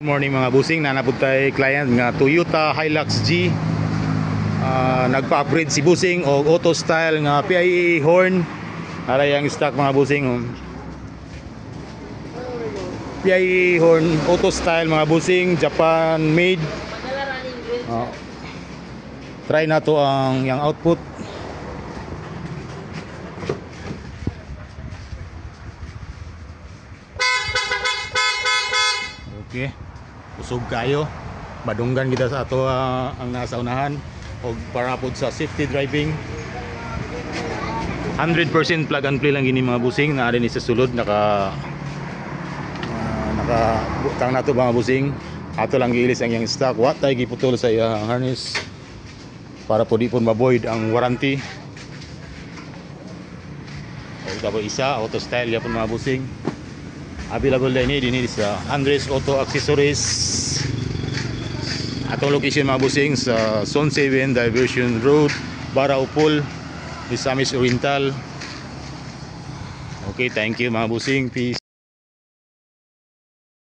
Good morning mga busing, nanapod tayo client nga Toyota Hilux G. Nagpa-upgrade si busing og auto style nga PIE horn. Aray ang stock mga busing. PIE horn auto style mga busing, Japan made. Try na to ang yang output. Okay. Usog kayo, badunggan kita sa ato ang nasa unahan o para po sa safety driving. 100% plug and play lang gini mga busing, na rin sa sulod naka butang na to mga busing. Ato lang giilis ang yang stock, what tayo giputol sa iyang harness para po di po ma-void ang warranty. O tapos isa auto style yapon mga busing. Available din ini sa Andres Auto Accessories. Atong location mga busing sa Zone 7 Diversion Road, Baraupol, Misamis Oriental. Okay, thank you mga busing. Peace.